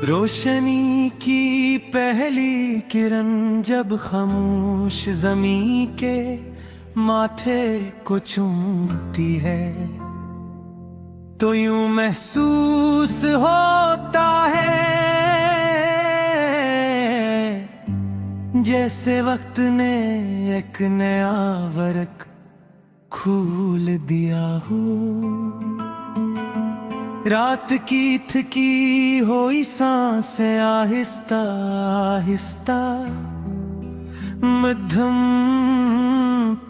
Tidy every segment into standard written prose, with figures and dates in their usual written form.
रोशनी की पहली किरण जब खामोश ज़मीं के माथे को चूमती है तो यूं महसूस होता है जैसे वक्त ने एक नया वर्क खोल दिया हो। रात की थकी हुई सांसें आहिस्ता आहिस्ता मध्यम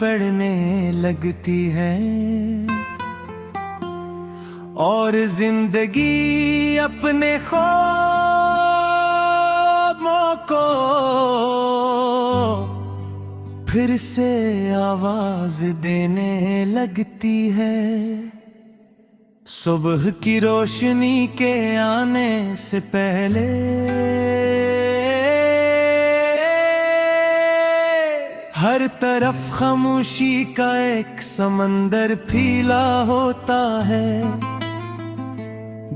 पड़ने लगती है और जिंदगी अपने ख्वाबों को फिर से आवाज देने लगती है। सुबह की रोशनी के आने से पहले हर तरफ खामोशी का एक समंदर फैला होता है।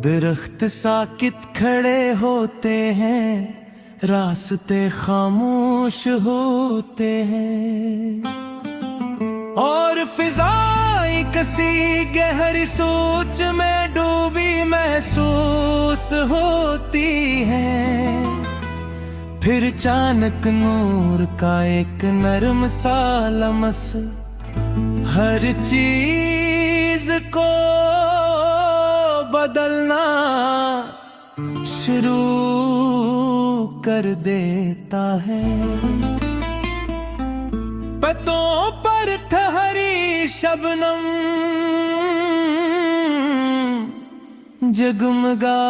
दरख्त साकित खड़े होते हैं, रास्ते खामोश होते हैं और फिजाएं कसी गहरी सोच में डूबी महसूस होती हैं। फिर अचानक नूर का एक नरम सा लमस हर चीज को बदलना शुरू कर देता है। पत्तों पर ठहरी शबनम जगमगा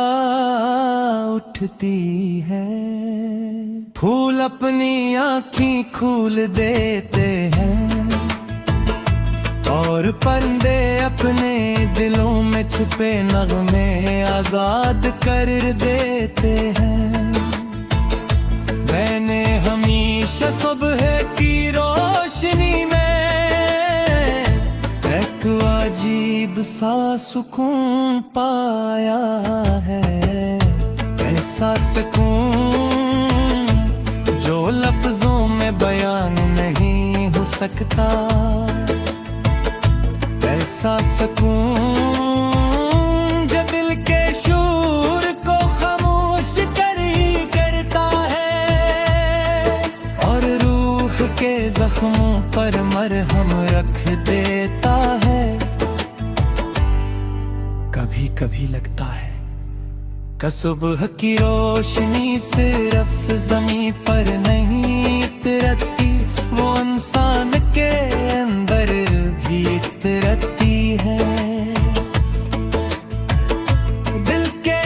उठती है। फूल अपनी आँखें खोल देते हैं और परिंदे अपने दिलों में छुपे नगमे आजाद कर देते हैं। मैंने हमेशा सुबह की रोशनी में एक अजीब सा सुकून पाया है। ऐसा सुकून जो लफ्जों में बयान नहीं हो सकता। ऐसा सुकून जो दिल के शूर को खामोश करता है और रूह के जख्मों पर मरहम रख देता है। कभी कभी लगता है कि सुबह की रोशनी सिर्फ ज़मीं पर नहीं उतरती, वो इंसान के अंदर भी उतरती है। दिल के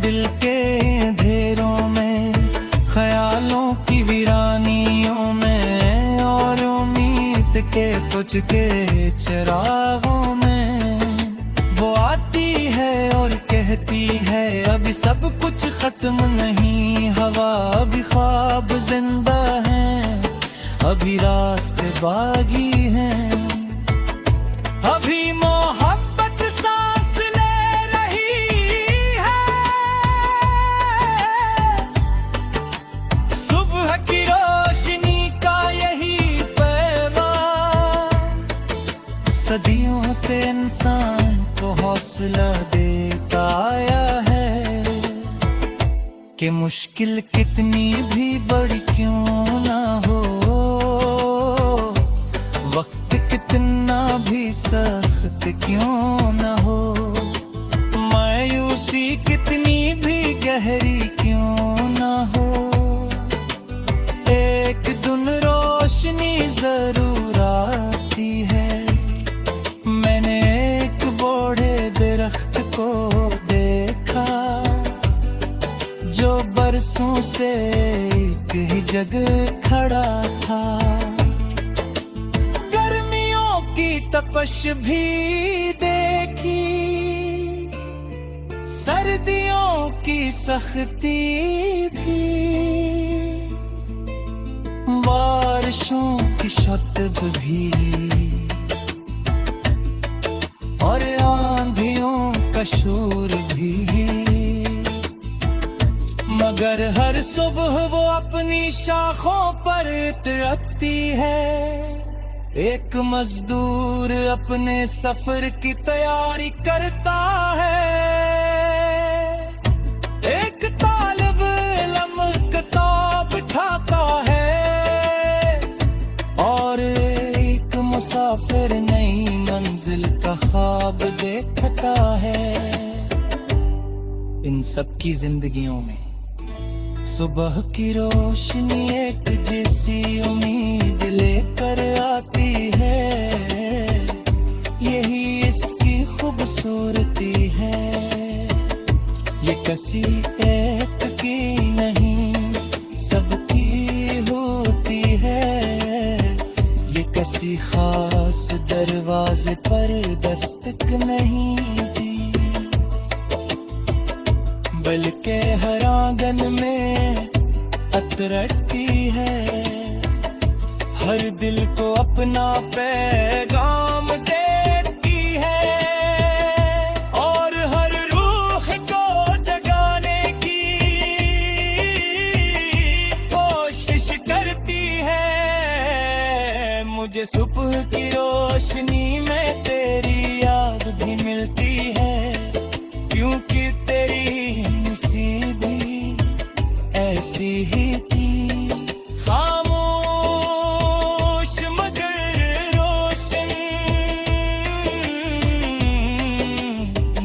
दिल के अंधेरों में, ख्यालों की वीरानियों में और उम्मीद के कुछ के चिरागों में वो आती है और कहती है अभी सब कुछ खत्म नहीं, हवा अभी ख्वाब जिंदा है, अभी रास्ते बागी हैं, अभी मोहब्बत सांस ले रही है। सुबह की रोशनी का यही पैगाम सदियों से इंसान को हौसला देता आया है कि मुश्किल कितनी भी बड़ी क्यों ना हो, वक्त कितना भी सख्त क्यों न हो, मायूसी कितनी भी गहरी क्यों न हो, एक दिन रोशनी जरूर आती है। मैंने एक बूढ़े दरख्त को देखा जो बरसों से एक ही जगह खड़ा था। तपश भी दे सर्दियों की सख्ती भी, बारिशों की शतब भी, और आंधियों का शोर भी, मगर हर सुबह वो अपनी शाखों पर इतरती है। एक मजदूर अपने सफर की तैयारी करता है, एक तालिब इल्म किताब उठाता है, और एक मुसाफिर नई मंजिल का ख्वाब देखता है। इन सब की जिंदगियों में सुबह की रोशनी एक जैसी उम्मीद लेकर आती है। यही इसकी खूबसूरती है, ये किसी एक की नहीं सबकी होती है। ये किसी खास दरवाजे पर दस्तक नहीं दी, बल्कि हर आंगन में अतरती है। हर दिल को अपना पैगाम देती है, और हर रूह को जगाने की कोशिश करती है। मुझे सुबह की रोशनी में तेरी याद भी मिलती है, क्योंकि तेरी नसीबी ऐसी ही थी। खामोश मगर रोशन,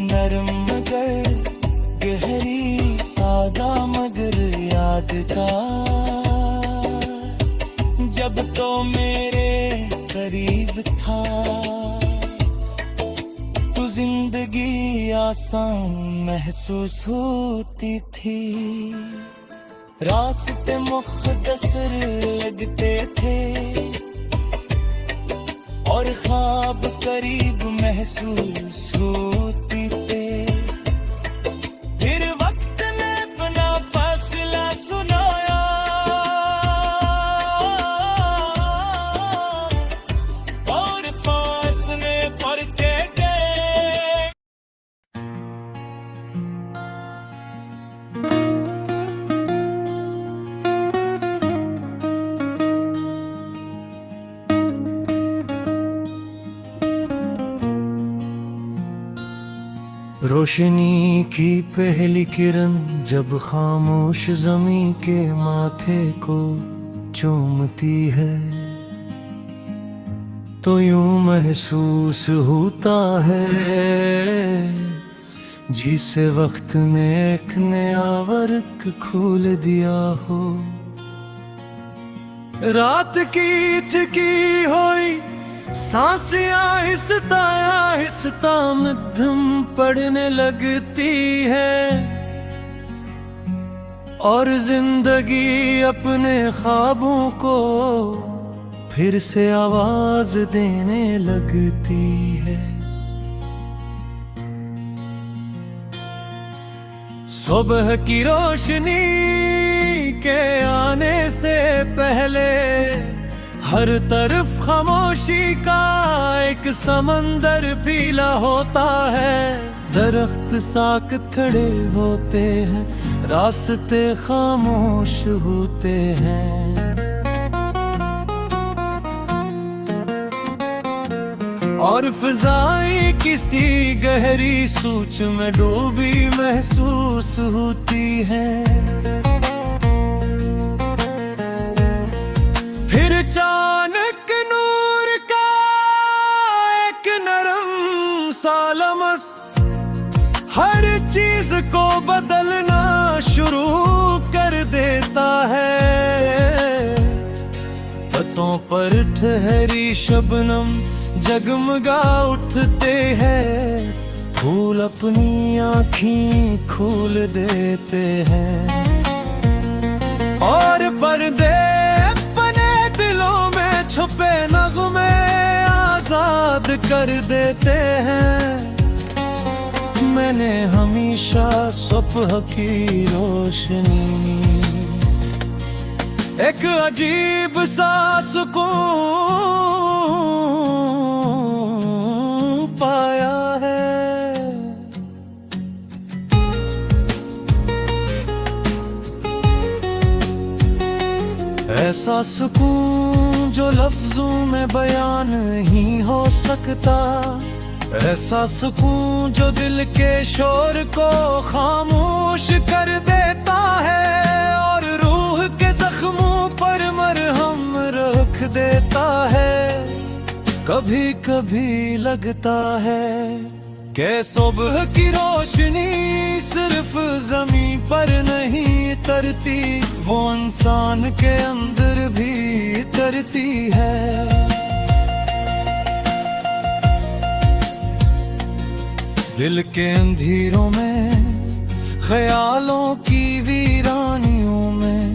नरम मगर गहरी, सादा मगर यादगार। जब तो मेरे करीब था तो जिंदगी आसान महसूस होती थी। रास्ते मुख्तसर लगते थे और ख्वाब करीब महसूस होती थे। फिर वक्त ने अपना फैसला सुनाया, और फैसले पढ़ते गए। रोशनी की पहली किरण जब खामोश ज़मीं के माथे को चूमती है, तो यूं महसूस होता है जिसे वक्त ने एक नया वर्क खोल दिया हो। रात की थकी हुई सांसें आहिस्ता आहिस्ता मध्यम पड़ने लगती है, और जिंदगी अपने ख्वाबों को फिर से आवाज देने लगती है। सुबह की रोशनी के आने से पहले हर तरफ खामोशी का एक समंदर पीला होता है। दरख्त साकत खड़े होते हैं, रास्ते खामोश होते हैं, और फिजाएं किसी गहरी सोच में डूबी महसूस होती हैं। फिर अचानक नूर का एक नरम सा लमस हर चीज को बदलना शुरू कर देता है। पत्तों पर ठहरी शबनम जगमगा उठते हैं, फूल अपनी आँखें खोल देते हैं, और पर्दे अपने दिलों में छुपे नगमे आजाद कर देते हैं। मैं मैंने हमेशा सुबह की रोशनी, एक अजीब सा सुकून पाया है। ऐसा सुकून जो लफ्जों में बयान नहीं हो सकता, ऐसा सुकून जो दिल के शोर को खामोश कर देता है और रूह के जख्मों पर मरहम रख देता है। कभी कभी लगता है कि सुबह की रोशनी सिर्फ ज़मीन पर नहीं तरती, वो इंसान के अंदर भी तरती है। दिल के अंधेरों में, ख्यालों की वीरानियों में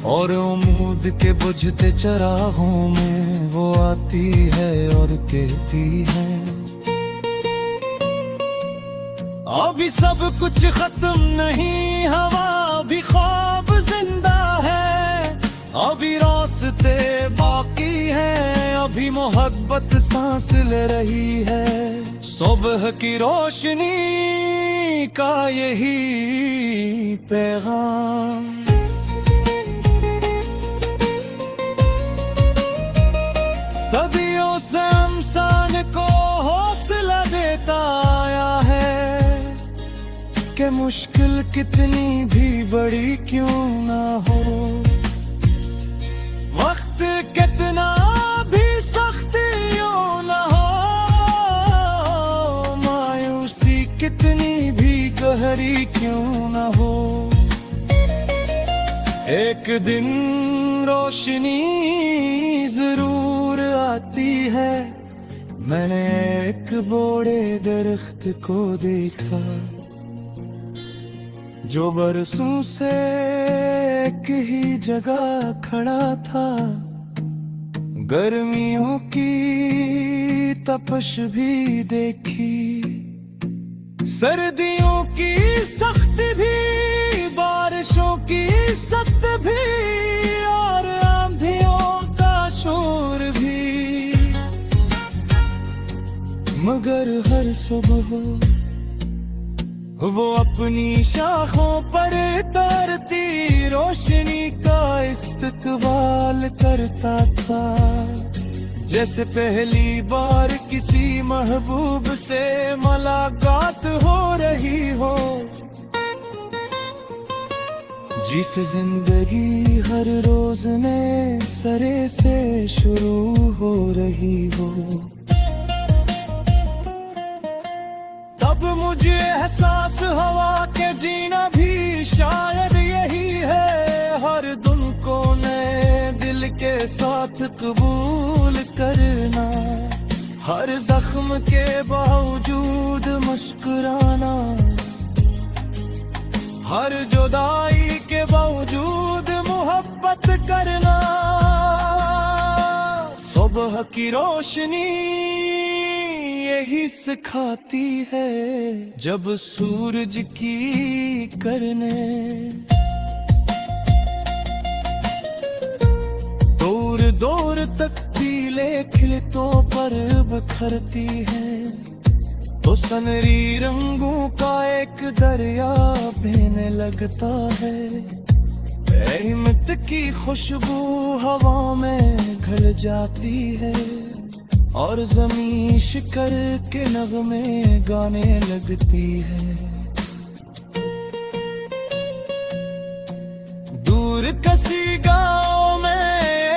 और उम्मीद के बुझते चराहों में वो आती है और कहती है, अभी सब कुछ खत्म नहीं, हवा भी ख्वाब जिंदा है, अभी रास्ते बाकी हैं, अभी मोहब्बत सांस ले रही है। सुबह की रोशनी का यही पैगाम, सदियों से इंसान को हौसला देता आया है कि मुश्किल कितनी भी बड़ी क्यों ना हो, वक्त कितना भी सख्त क्यों ना हो, मायूसी कितनी भी गहरी क्यों ना हो, एक दिन रोशनी जरूर आती है। मैंने एक बड़े दरख्त को देखा जो बरसों से एक ही जगह खड़ा था, गर्मियों की तपश भी देखी, सर्दियों की सख्त भी, बारिशों की सख्त भी और आंधियों का शोर भी, मगर हर सुबह वो अपनी शाखों पर तरती रोशनी का इस्तकबाल करता था, जैसे पहली बार किसी महबूब से मुलाकात हो रही हो, जिस जिंदगी हर रोज नए सरे से शुरू हो रही हो। तब मुझे एहसास हुआ कि जीना भी शायद यही है, हर दिन को नए दिल के साथ कबूल करना, हर जख्म के बावजूद मुस्कुराना, हर जुदाई के बावजूद मोहब्बत करना। सुबह की रोशनी यही सिखाती है, जब सूरज की करने दूर दूर तक पीले खिलतों पर बिखरती है, तो सनरी रंगों का एक दरिया बहने लगता है, रहमत की खुशबू हवा में घुल जाती है और ज़मीं शिकर के नगमे गाने लगती है। दूर किसी गाँव में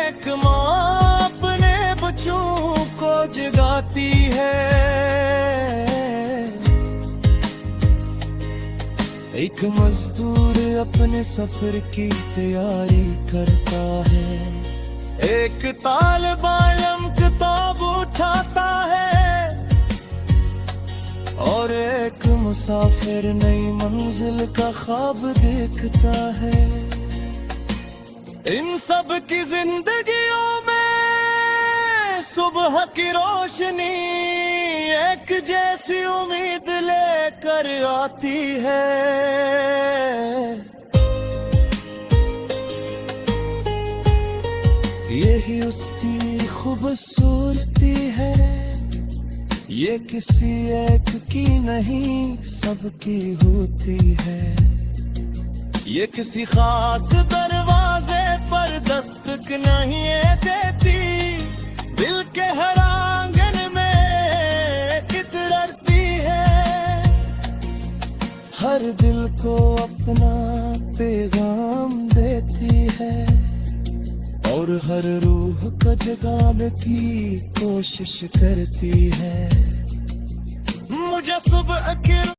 एक माँ अपने बच्चों को जगाती है, एक मजदूर अपने सफर की तैयारी करता है, एक तालिबा इल्म किताब उठाता है और एक मुसाफिर नई मंजिल का ख्वाब देखता है। इन सब की जिंदगियों में सुबह की रोशनी एक जैसी उम्मीद लेकर आती है। यही उसकी खूबसूरती है, ये किसी एक की नहीं सबकी होती है। ये किसी खास दरवाजे पर दस्तक नहीं देती, दिल के हर आंगन में कितरती है। हर दिल को अपना पैगाम देती है और हर रूह को जगाने की कोशिश करती है। मुझे सुबह के